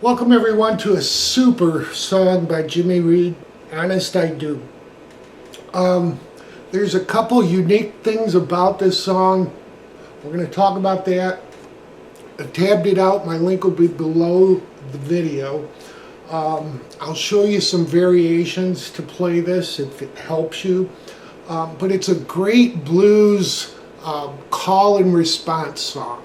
Welcome everyone to a super song by Jimmy Reed, Honest I Do. There's a couple unique things about this song. We're going to talk about that. I tabbed it out. My link will be below the video. I'll show you some variations to play this if it helps you. But it's a great blues call and response song.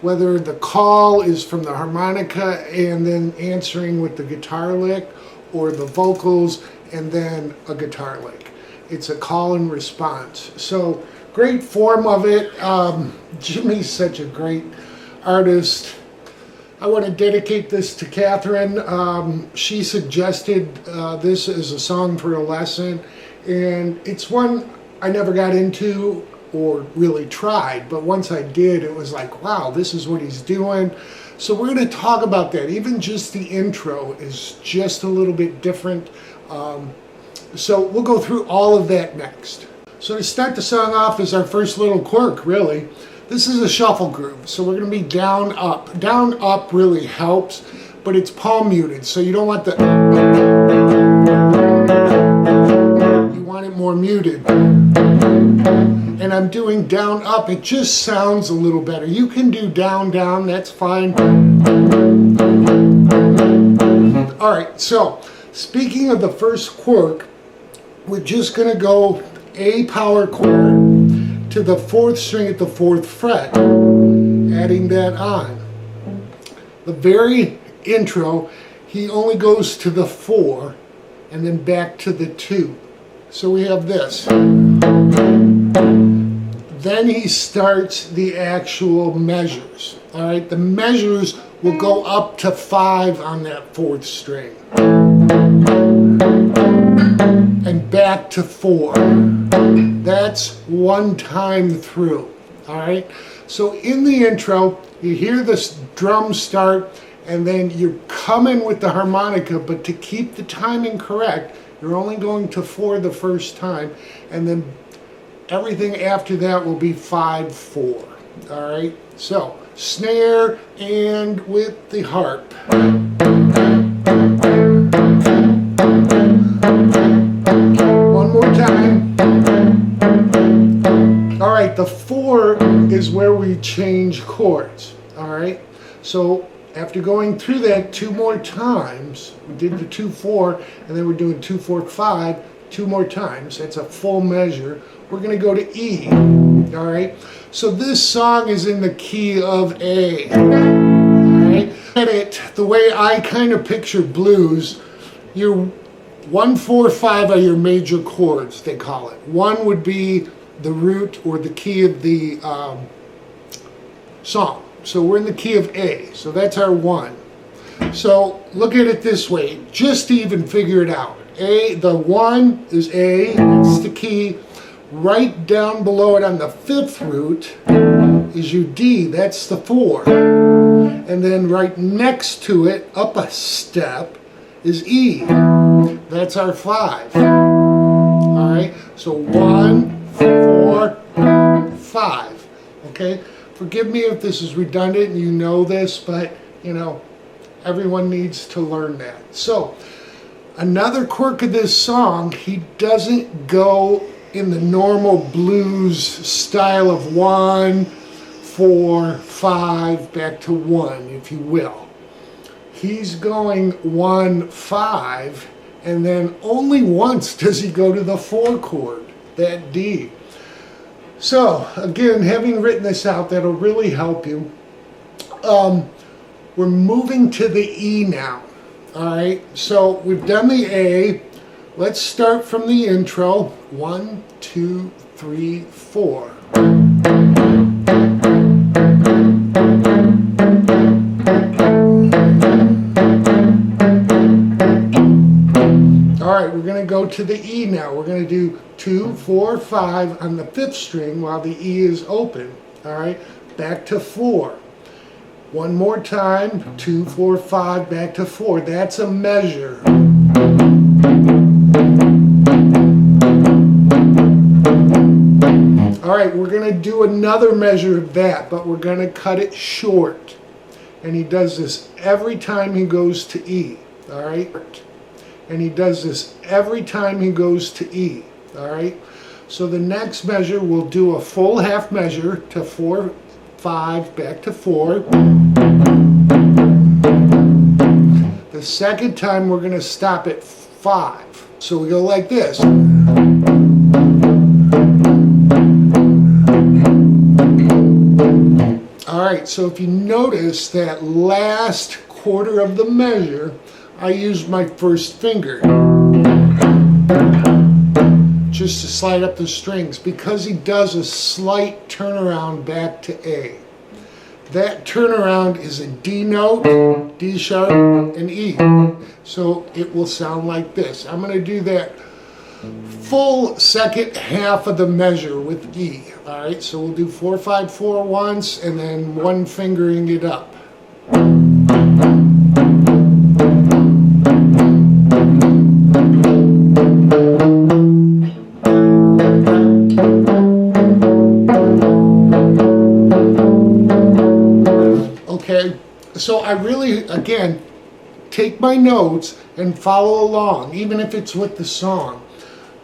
Whether the call is from the harmonica and then answering with the guitar lick, or the vocals and then a guitar lick. It's a call and response. So great form of it. Jimmy's such a great artist. I want to dedicate this to Catherine. She suggested this as a song for a lesson, and it's one I never got into or really tried, but once I did, it was like, wow, this is what he's doing. So we're going to talk about that. Even just the intro is just a little bit different. So we'll go through all of that next. So to start the song off is our first little quirk, really. This is a shuffle groove, so we're going to be down, up. Down, up really helps, but it's palm muted, so you don't want the... You want it more muted. And I'm doing down, up. It just sounds a little better. You can do down, down, that's fine. All right, so speaking of the first quirk, we're just going to go A power chord to the 4th string at the 4th fret, adding that on. The very intro, he only goes to the 4 and then back to the 2. So we have this. Then he starts the actual measures. All right, the measures will go up to 5 on that 4th string. And back to 4. That's one time through. All right, so in the intro, you hear this drum start, and then you're coming with the harmonica, but to keep the timing correct, you're only going to 4 the first time, and then everything after that will be 5/4. All right, so snare and with the harp. One more time. All right, the 4 is where we change chords. All right, so after going through that 2 more times, we did the 2/4, and then we're doing 2/4/5 2 more times. That's a full measure. We're going to go to E. All right, so this song is in the key of A. All right, and the way I kind of picture blues, your 1, 4, 5 are your major chords, they call it. 1 would be the root or the key of the song. So we're in the key of A, so that's our 1. So look at it this way, just to even figure it out. A, the 1 is A, it's the key. Right down below it on the 5th root is your D, that's the 4. And then right next to it, up a step, is E, that's our 5. All right, so 1, 4, 5, okay? Forgive me if this is redundant and you know this, but you know, everyone needs to learn that. So, another quirk of this song, he doesn't go in the normal blues style of 1, 4, 5, back to 1, if you will. He's going 1, 5, and then only once does he go to the 4 chord, that D. So, again, having written this out, that'll really help you. We're moving to the E now. All right, so we've done the A. Let's start from the intro. 1, 2, 3, 4. All right, we're going to go to the E now. We're going to do 2, 4, 5 on the 5th string while the E is open. All right, back to 4. One more time, 2, 4, 5, back to 4. That's a measure. All right, we're going to do another measure of that, but we're going to cut it short. And he does this every time he goes to E. All right? And he does this every time he goes to E. All right? So the next measure, we'll do a full half measure to 4, 5, back to 4. The second time, we're going to stop at 5. So we go like this. All right, so if you notice that last quarter of the measure, I used my first finger just to slide up the strings because he does a slight turnaround back to A. That turnaround is a D note, D sharp, and E. So it will sound like this. I'm going to do that full second half of the measure with E. All right, so we'll do 4, 5, 4 once, and then one fingering it up. Okay, so I really, again, take my notes and follow along, even if it's with the song.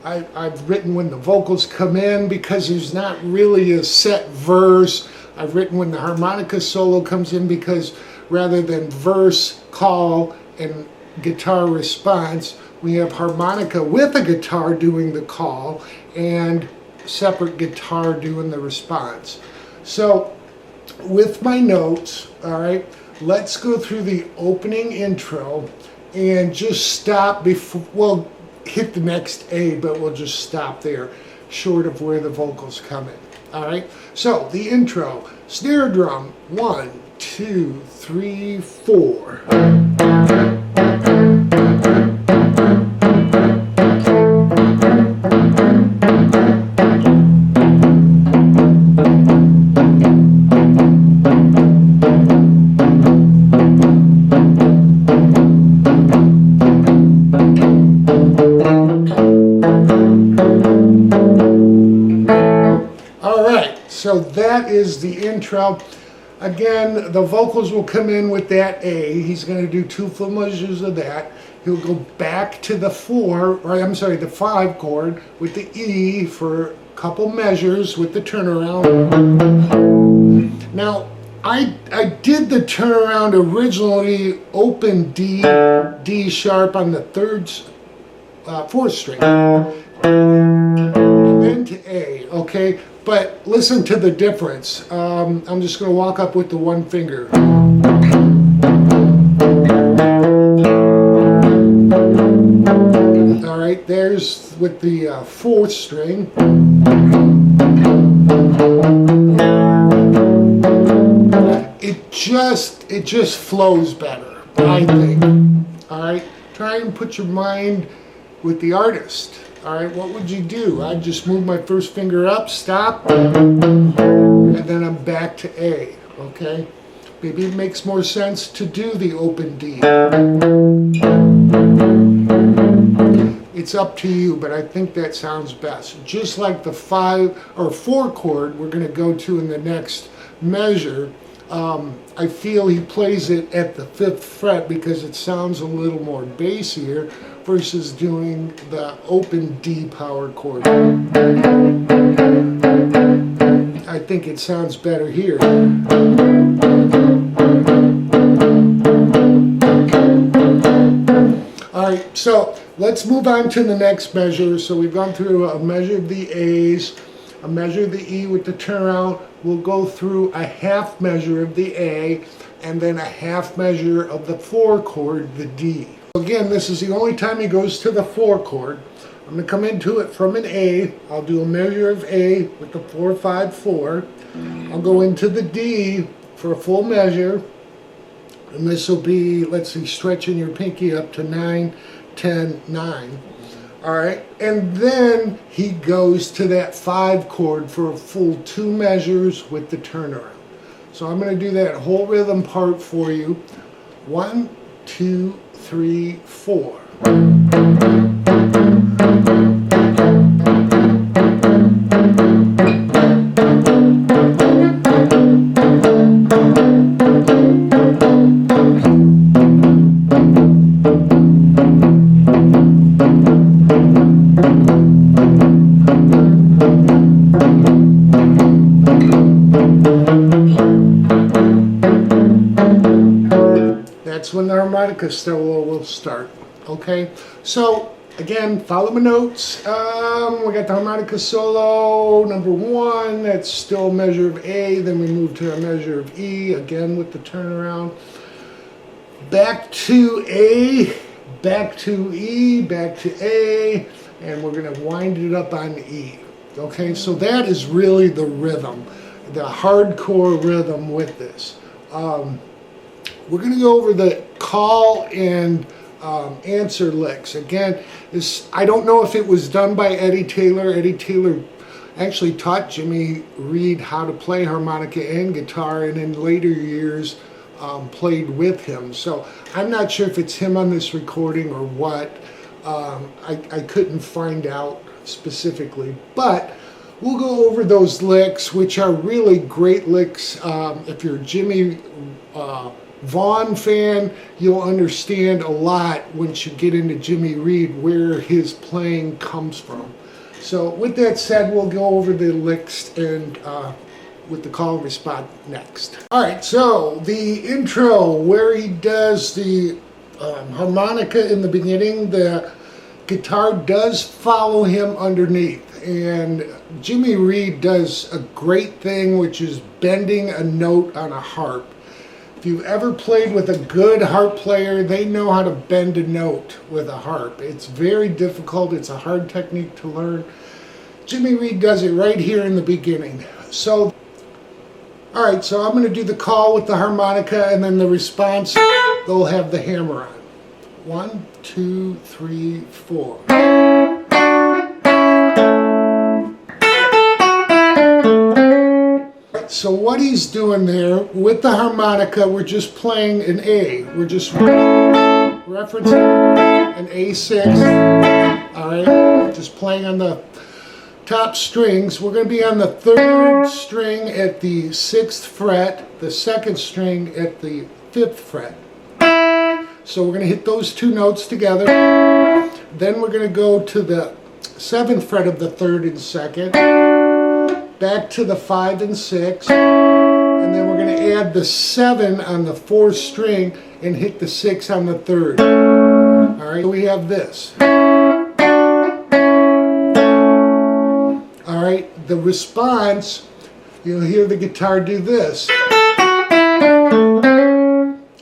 I've written when the vocals come in because there's not really a set verse. I've written when the harmonica solo comes in because rather than verse, call, and guitar response, we have harmonica with a guitar doing the call and separate guitar doing the response. So with my notes, all right, let's go through the opening intro and just stop before, well, hit the next A, but we'll just stop there, short of where the vocals come in. All right, so the intro, snare drum, 1, 2, 3, 4. So that is the intro. Again, the vocals will come in with that A. He's going to do 2 full measures of that. He'll go back to the 5 chord with the E for a couple measures with the turnaround. Now, I did the turnaround originally open D, D sharp on the 4th string, and then to A, okay? But listen to the difference. I'm just going to walk up with the one finger. All right, there's with the 4th string. It just flows better, I think. All right, try and put your mind with the artist. All right, what would you do? I'd just move my first finger up, stop, and then I'm back to A, okay? Maybe it makes more sense to do the open D. It's up to you, but I think that sounds best. Just like the 5 or 4 chord we're going to go to in the next measure, I feel he plays it at the 5th fret because it sounds a little more bassier versus doing the open D power chord. I think it sounds better here. All right, so let's move on to the next measure. So we've gone through a measure of the A's, a measure of the E with the turnaround. We'll go through a half measure of the A, and then a half measure of the 4 chord, the D. Again, this is the only time he goes to the 4 chord. I'm going to come into it from an A. I'll do a measure of A with the 4, 5, 4. I'll go into the D for a full measure. And this will be, let's see, stretching your pinky up to 9, 10, 9. All right, and then he goes to that 5 chord for a full 2 measures with the turnaround. So I'm going to do that whole rhythm part for you. 1, 2, 3, 4. That's when the harmonica solo will start. Okay, so again, follow my notes. We got the harmonica solo number 1. That's still a measure of A. Then we move to a measure of E, again with the turnaround. Back to A, back to E, back to A, and we're going to wind it up on E. Okay, so that is really the rhythm, the hardcore rhythm with this. We're going to go over the call and answer licks. Again, I don't know if it was done by Eddie Taylor. Eddie Taylor actually taught Jimmy Reed how to play harmonica and guitar, and in later years played with him. So I'm not sure if it's him on this recording or what. I couldn't find out specifically, but we'll go over those licks, which are really great licks. If you're a Jimmy Vaughn fan, you'll understand a lot once you get into Jimmy Reed where his playing comes from. So with that said, we'll go over the licks and with the call and response next. Alright, so the intro where he does the harmonica in the beginning, the guitar does follow him underneath, and Jimmy Reed does a great thing, which is bending a note on a harp. If you've ever played with a good harp player, they know how to bend a note with a harp. It's very difficult. It's a hard technique to learn. Jimmy Reed does it right here in the beginning. So, all right, so I'm going to do the call with the harmonica, and then the response, they'll have the hammer on. 1, 2, 3, 4. So what he's doing there with the harmonica, we're just playing an A. We're just referencing an A6. All right, just playing on the top strings. We're going to be on the 3rd string at the 6th fret, the 2nd string at the 5th fret. So we're going to hit those 2 notes together. Then we're going to go to the 7th fret of the 3rd and 2nd. Back to the 5 and 6, and then we're going to add the 7 on the 4th string and hit the 6 on the 3rd. Alright, so we have this. Alright, the response, you'll hear the guitar do this.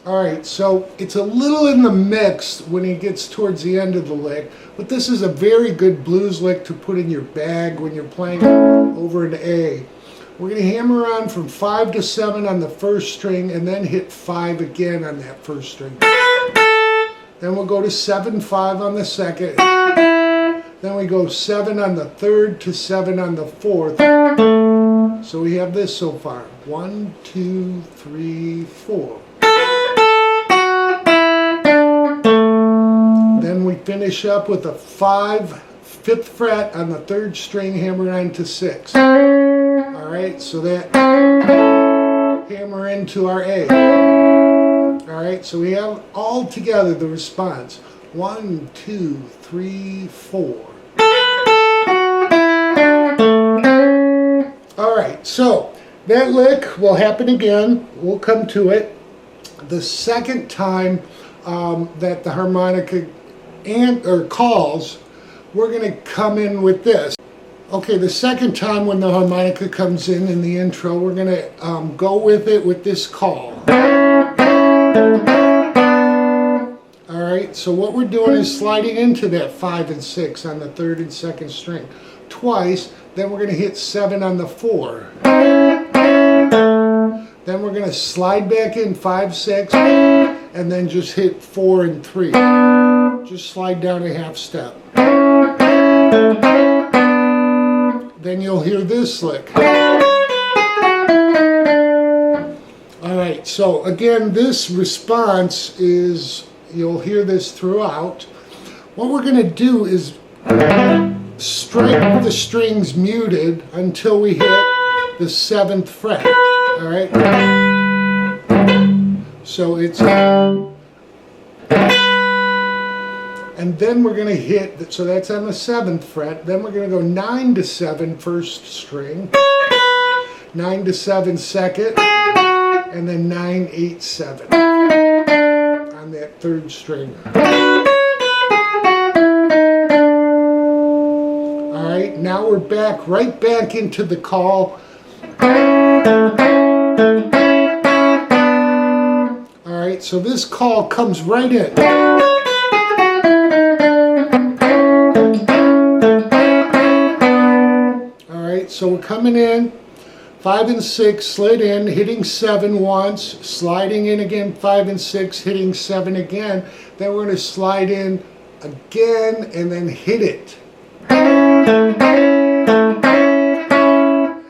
Alright, so it's a little in the mix when he gets towards the end of the lick, but this is a very good blues lick to put in your bag when you're playing over an A. We're going to hammer on from 5 to 7 on the 1st string, and then hit 5 again on that 1st string. Then we'll go to 7, 5 on the 2nd. Then we go 7 on the 3rd to 7 on the 4th. So we have this so far. 1, 2, 3, 4. Then we finish up with a 5th fret on the 3rd string, hammer on to 6. Alright, so that hammer into our A. Alright, so we have all together the response. 1, 2, 3, 4. Alright, so that lick will happen again. We'll come to it. The second time that the harmonica calls, we're going to come in with this. Okay, the second time when the harmonica comes in the intro, we're going to go with it with this call. Alright, so what we're doing is sliding into that 5 and 6 on the 3rd and 2nd string twice, then we're going to hit 7 on the 4. Then we're going to slide back in 5, 6, and then just hit 4 and 3. just slide down a half step. Then you'll hear this lick. Alright, so again, this response is, you'll hear this throughout. What we're going to do is strike the strings muted until we hit the 7th fret. Alright? So it's... And then we're going to hit, so that's on the 7th fret, then we're going to go 9 to 7 first string, 9 to 7 second, and then 9, 8, 7 on that 3rd string. Alright, now we're back, right back into the call. Alright, so this call comes right in. So we're coming in, 5 and 6, slid in, hitting 7 once, sliding in again, 5 and 6, hitting 7 again. Then we're going to slide in again and then hit it.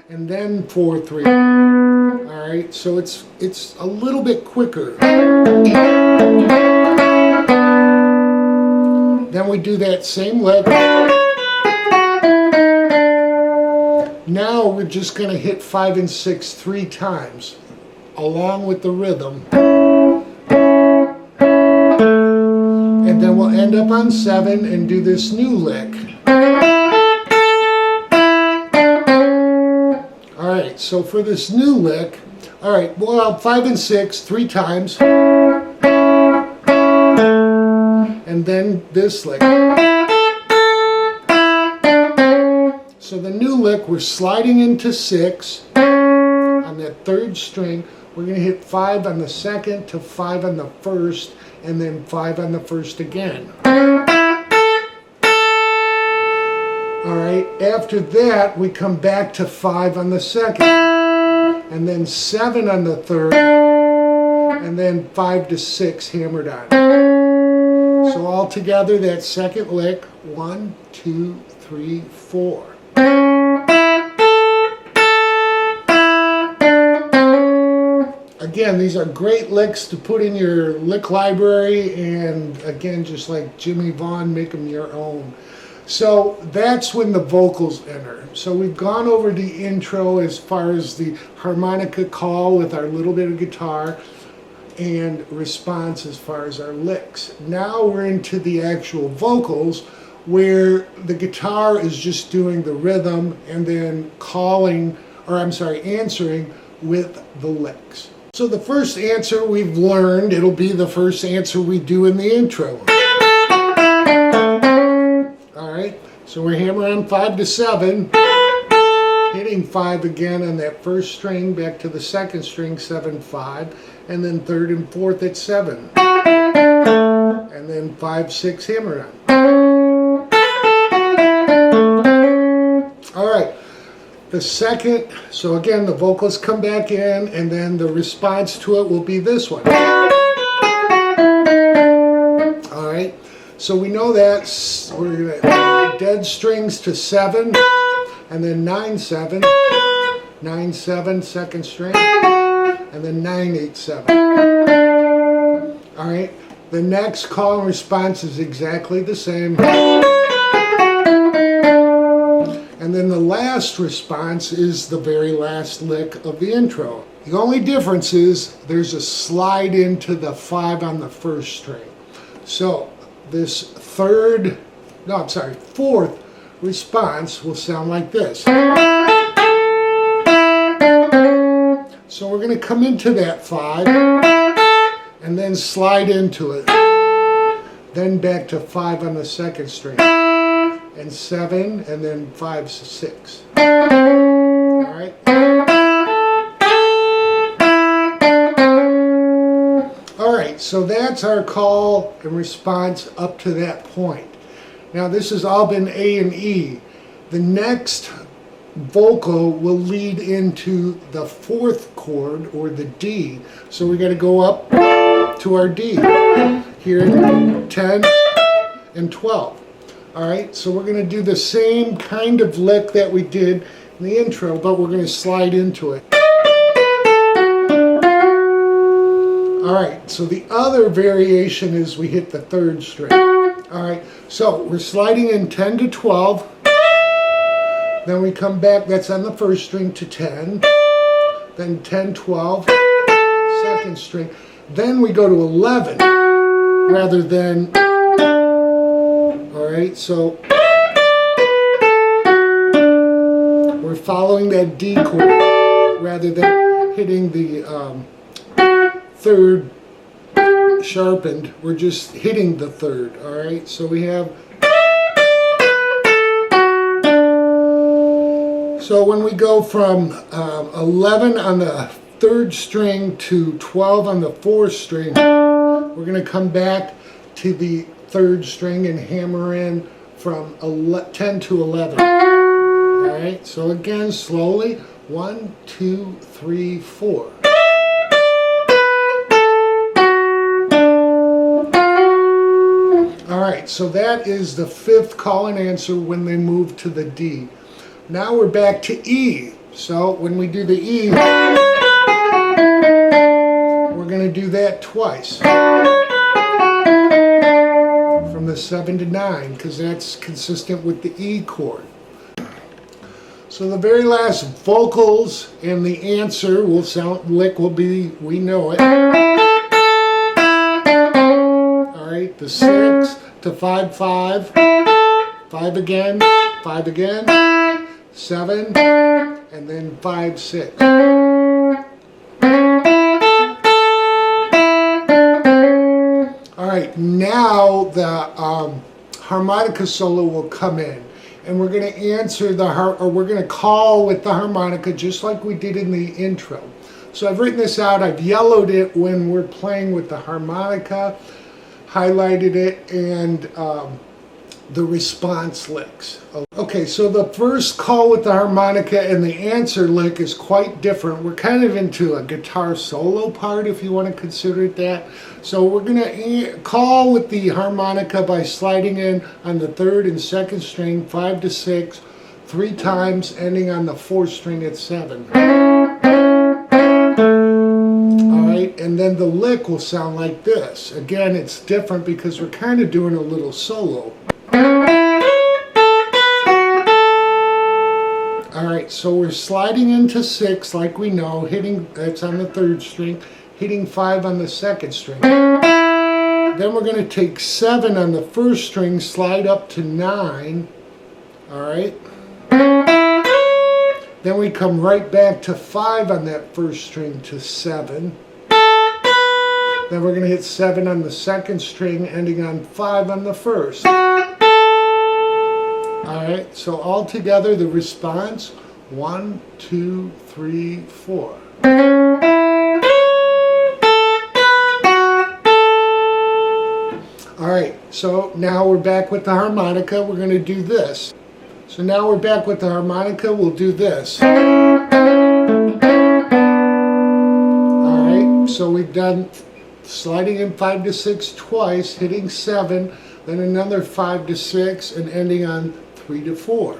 And then 4, 3. Alright, so it's a little bit quicker. Then we do that same lick. Now we're just going to hit 5 and 6 3 times, along with the rhythm. And then we'll end up on 7 and do this new lick. Alright, so for this new lick, alright, well, 5 and 6 3 times. And then this lick. So the new lick, we're sliding into 6 on that 3rd string. We're going to hit 5 on the 2nd to 5 on the 1st, and then 5 on the 1st again. Alright, after that we come back to 5 on the 2nd, and then 7 on the 3rd, and then 5 to 6 hammered on. So all together, that second lick, 1, 2, 3, 4. Again, these are great licks to put in your lick library, and again, just like Jimmy Vaughn, make them your own. So that's when the vocals enter. So we've gone over the intro as far as the harmonica call with our little bit of guitar and response as far as our licks. Now we're into the actual vocals, where the guitar is just doing the rhythm and then answering with the licks. So the first answer we've learned, it'll be the first answer we do in the intro. Alright, so we're hammering 5 to 7, hitting 5 again on that 1st string, back to the 2nd string, 7, 5, and then 3rd and 4th at 7. And then 5, 6 hammer on. Alright, the second, so again the vocals come back in, and then the response to it will be this one. Alright, so we know that we're going to dead strings to 7, and then 9, 7, 9, 7, 2nd string, and then 9, 8, 7. Alright, the next call and response is exactly the same. And then the last response is the very last lick of the intro. The only difference is there's a slide into the 5 on the 1st string. So this fourth response will sound like this. So we're going to come into that 5 and then slide into it. Then back to 5 on the 2nd string. And 7, and then 5, 6. Alright? Alright, so that's our call and response up to that point. Now this has all been A and E. The next vocal will lead into the 4th chord, or the D. So we got to go up to our D. Here, 10, and 12. All right, so we're going to do the same kind of lick that we did in the intro, but we're going to slide into it. All right, so the other variation is we hit the 3rd string. All right, so we're sliding in 10 to 12. Then we come back, that's on the 1st string, to 10. Then 10, 12, 2nd string. Then we go to 11 rather than, all right, so we're following that D chord rather than hitting the 3rd sharpened. We're just hitting the 3rd, all right? So we have, so when we go from 11 on the 3rd string to 12 on the 4th string, we're going to come back to the 3rd string and hammer in from 10 to 11. All right, so again, slowly, 1, 2, 3, 4. All right, so that is the 5th call and answer when they move to the D. Now we're back to E. So when we do the E, we're going to do that twice. From the 7 to 9, because that's consistent with the E chord. So the very last vocals and the answer will sound, lick will be, we know it. All right, the 6 to 5, 5, 5 again, 5 again, 7, and then 5, 6. All right, now the harmonica solo will come in, and we're going to answer we're going to call with the harmonica just like we did in the intro. So I've written this out. I've yellowed it when we're playing with the harmonica, highlighted it, and the response licks. Okay, so the first call with the harmonica and the answer lick is quite different. We're kind of into a guitar solo part, if you want to consider it that. So we're going to call with the harmonica by sliding in on the 3rd and 2nd string, 5 to 6, 3 times, ending on the 4th string at 7. And then the lick will sound like this. Again, it's different because we're kind of doing a little solo. Alright, so we're sliding into 6 like we know, hitting, that's on the 3rd string, hitting 5 on the 2nd string. Then we're going to take 7 on the 1st string, slide up to 9. Alright. Then we come right back to 5 on that 1st string to 7. Then we're going to hit 7 on the 2nd string, ending on 5 on the 1st. Alright, so all together the response, 1, 2, 3, 4. Alright, so now we're back with the harmonica. We're going to do this. So now we're back with the harmonica. We'll do this. Alright, so we've done sliding in 5 to 6 twice, hitting 7, then another 5 to 6, and ending on 3 to 4.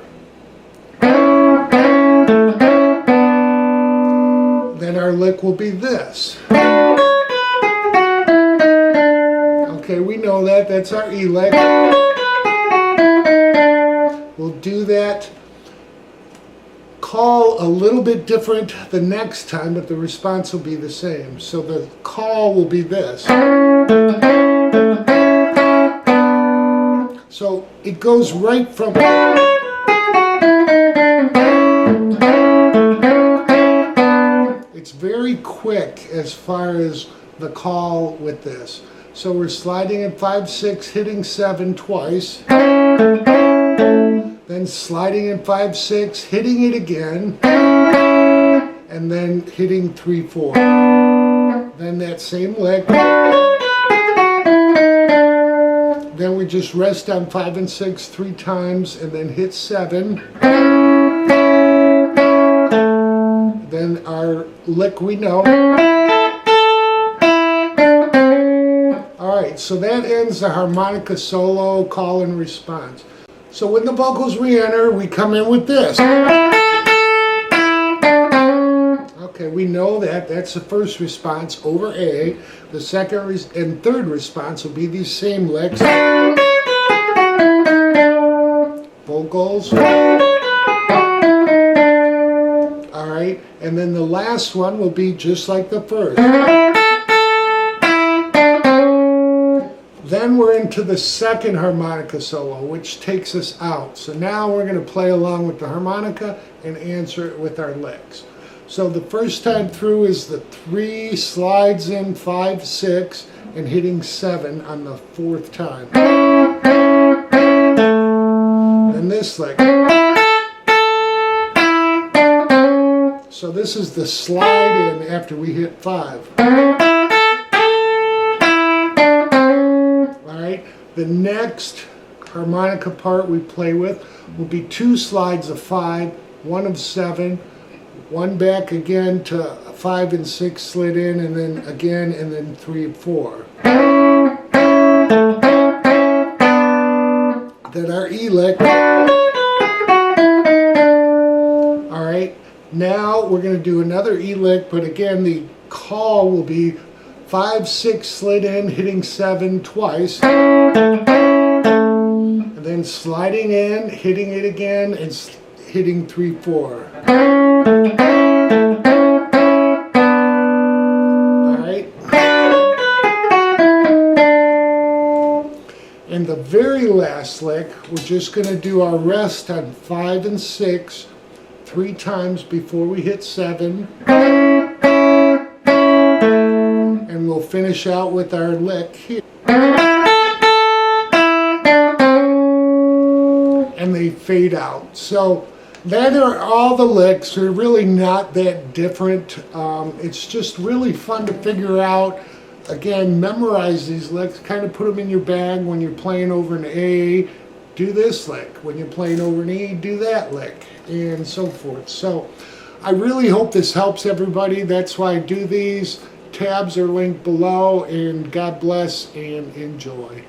Then our lick will be this. Okay, we know that. That's our E lick. We'll do that call a little bit different the next time, but the response will be the same. So the call will be this. So it goes right from... It's very quick as far as the call with this. So we're sliding at 5, 6, hitting 7 twice. Then sliding in 5, 6, hitting it again, and then hitting 3, 4. Then that same lick. Then we just rest on 5 and 6 3 times, and then hit 7. Then our lick we know. All Alright, so that ends the harmonica solo call and response. So when the vocals re-enter, we come in with this. Okay, we know that. That's the first response over A. The second and third response will be these same licks. Vocals. Alright, and then the last one will be just like the first. Then we're into the second harmonica solo, which takes us out. So now we're going to play along with the harmonica and answer it with our licks. So the first time through is the 3 slides in 5, 6, and hitting 7 on the 4th time. Then this lick. So this is the slide in after we hit 5. The next harmonica part we play with will be 2 slides of 5, 1 of 7, 1 back again to 5 and 6 slid in, and then again, and then 3 and 4. Then our E lick. Alright, now we're going to do another E lick, but again the call will be 5, 6 slid in, hitting 7 twice. And then sliding in, hitting it again, and hitting 3, 4. Alright. And the very last lick, we're just going to do our rest on 5 and 6 3 times before we hit 7. And we'll finish out with our lick here. And they fade out. So that are all the licks. They're really not that different. It's just really fun to figure out. Again, memorize these licks. Kind of put them in your bag when you're playing over an A. Do this lick. When you're playing over an E, do that lick. And so forth. So I really hope this helps everybody. That's why I do these. Tabs are linked below, and God bless and enjoy.